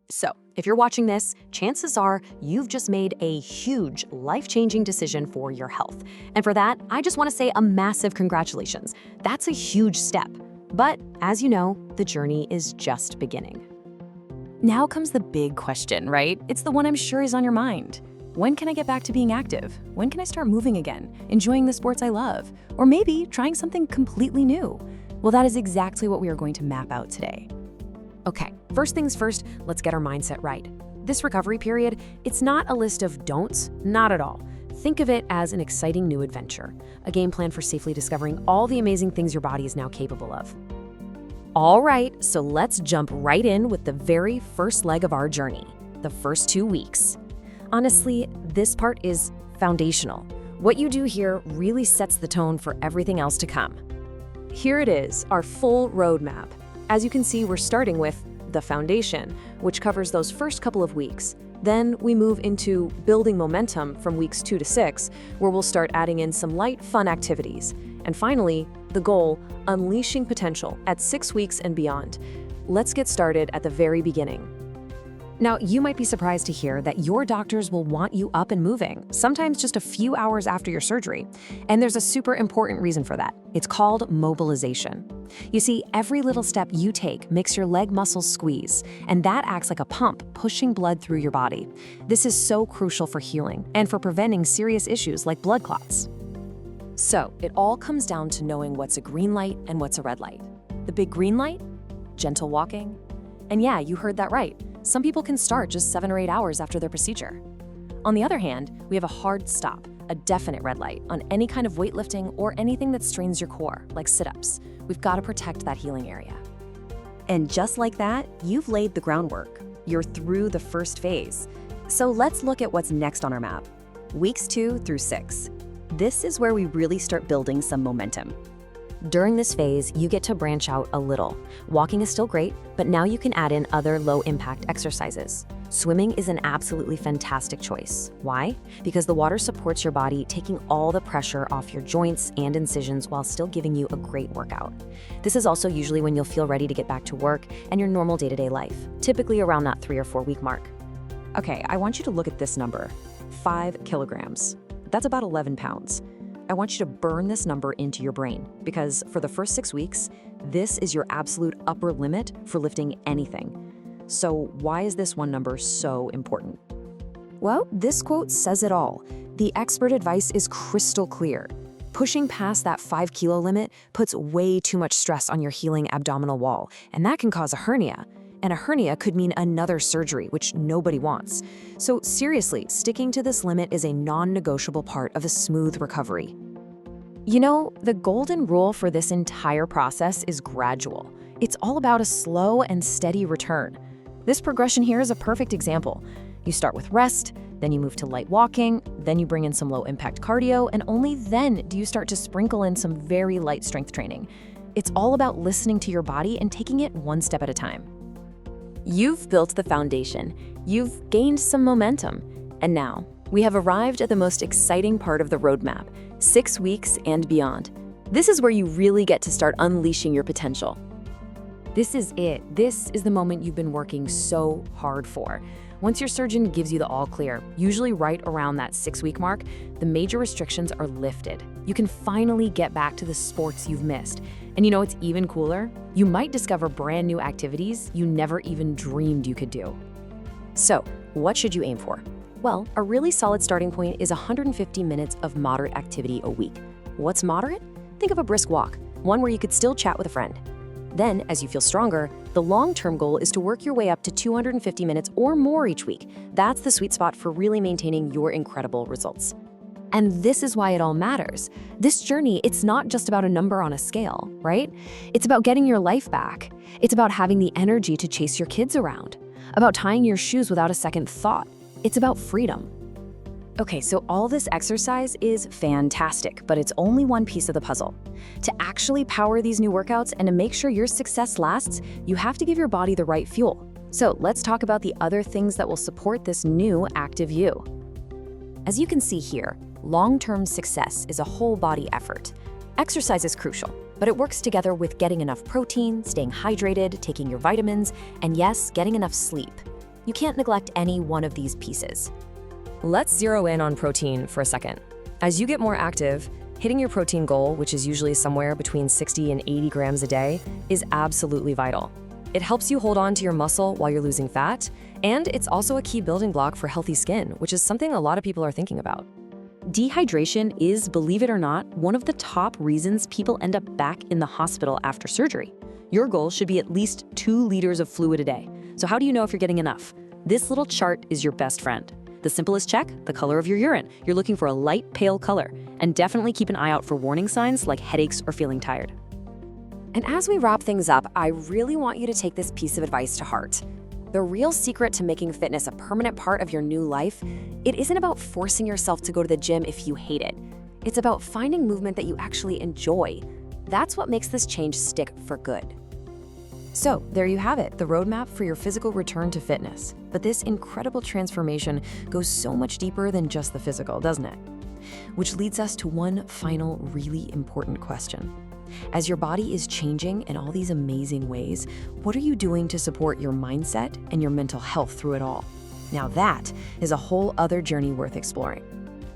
So, if you're watching this, chances are you've just made a huge, life-changing decision for your health. And for that, I just want to say a massive congratulations. That's a huge step. But as you know, the journey is just beginning. Now comes the big question, right? It's the one I'm sure is on your mind. When can I get back to being active? When can I start moving again, enjoying the sports I love? Or maybe trying something completely new? Well, that is exactly what we are going to map out today. Okay, first things first, let's get our mindset right. This recovery period, it's not a list of don'ts, not at all. Think of it as an exciting new adventure, a game plan for safely discovering all the amazing things your body is now capable of. All right, so let's jump right in with the very first leg of our journey, the first 2 weeks. Honestly, this part is foundational. What you do here really sets the tone for everything else to come. Here it is, our full roadmap. As you can see, we're starting with the foundation, which covers those first couple of weeks. Then we move into building momentum from weeks 2 to 6, where we'll start adding in some light, fun activities. And finally, the goal, unleashing potential at 6 weeks and beyond. Let's get started at the very beginning. Now, you might be surprised to hear that your doctors will want you up and moving, sometimes just a few hours after your surgery. And there's a super important reason for that. It's called mobilization. You see, every little step you take makes your leg muscles squeeze, and that acts like a pump, pushing blood through your body. This is so crucial for healing and for preventing serious issues like blood clots. So, it all comes down to knowing what's a green light and what's a red light. The big green light? Gentle walking. And yeah, you heard that right. Some people can start just 7 or 8 hours after their procedure. On the other hand, we have a hard stop, a definite red light on any kind of weightlifting or anything that strains your core, like sit-ups. We've got to protect that healing area. And just like that, you've laid the groundwork. You're through the first phase. So let's look at what's next on our map. Weeks 2 through 6. This is where we really start building some momentum. During this phase, you get to branch out a little. Walking is still great, but now you can add in other low-impact exercises. Swimming is an absolutely fantastic choice. Why? Because the water supports your body, taking all the pressure off your joints and incisions while still giving you a great workout. This is also usually when you'll feel ready to get back to work and your normal day-to-day life, typically around that 3 or 4 week mark. Okay, I want you to look at this number, 5 kilograms. That's about 11 pounds. I want you to burn this number into your brain because for the first 6 weeks, this is your absolute upper limit for lifting anything. So why is this one number so important? Well, this quote says it all. The expert advice is crystal clear. Pushing past that 5 kilo limit puts way too much stress on your healing abdominal wall, and that can cause a hernia. And a hernia could mean another surgery, which nobody wants. So seriously, sticking to this limit is a non-negotiable part of a smooth recovery. You know, the golden rule for this entire process is gradual. It's all about a slow and steady return. This progression here is a perfect example. You start with rest, then you move to light walking, then you bring in some low-impact cardio, and only then do you start to sprinkle in some very light strength training. It's all about listening to your body and taking it one step at a time. You've built the foundation, you've gained some momentum, and now we have arrived at the most exciting part of the roadmap, 6 weeks and beyond. This is where you really get to start unleashing your potential. This is it. This is the moment you've been working so hard for. Once your surgeon gives you the all clear, usually right around that 6-week mark, the major restrictions are lifted. You can finally get back to the sports you've missed. And you know what's even cooler? You might discover brand new activities you never even dreamed you could do. So, what should you aim for? Well, a really solid starting point is 150 minutes of moderate activity a week. What's moderate? Think of a brisk walk, one where you could still chat with a friend. Then, as you feel stronger, the long-term goal is to work your way up to 250 minutes or more each week. That's the sweet spot for really maintaining your incredible results. And this is why it all matters. This journey, it's not just about a number on a scale, right? It's about getting your life back. It's about having the energy to chase your kids around, about tying your shoes without a second thought. It's about freedom. Okay, so all this exercise is fantastic, but it's only one piece of the puzzle. To actually power these new workouts and to make sure your success lasts, you have to give your body the right fuel. So let's talk about the other things that will support this new active you. As you can see here, long-term success is a whole body effort. Exercise is crucial, but it works together with getting enough protein, staying hydrated, taking your vitamins, and yes, getting enough sleep. You can't neglect any one of these pieces. Let's zero in on protein for a second. As you get more active, hitting your protein goal, which is usually somewhere between 60 and 80 grams a day, is absolutely vital. It helps you hold on to your muscle while you're losing fat, and it's also a key building block for healthy skin, which is something a lot of people are thinking about. Dehydration is, believe it or not, one of the top reasons people end up back in the hospital after surgery. Your goal should be at least 2 liters of fluid a day. So how do you know if you're getting enough? This little chart is your best friend. The simplest check, the color of your urine. You're looking for a light pale color. And definitely keep an eye out for warning signs like headaches or feeling tired. And as we wrap things up, I really want you to take this piece of advice to heart. The real secret to making fitness a permanent part of your new life, it isn't about forcing yourself to go to the gym if you hate it. It's about finding movement that you actually enjoy. That's what makes this change stick for good. So there you have it, the roadmap for your physical return to fitness. But this incredible transformation goes so much deeper than just the physical, doesn't it? Which leads us to one final really important question. As your body is changing in all these amazing ways, what are you doing to support your mindset and your mental health through it all? Now that is a whole other journey worth exploring.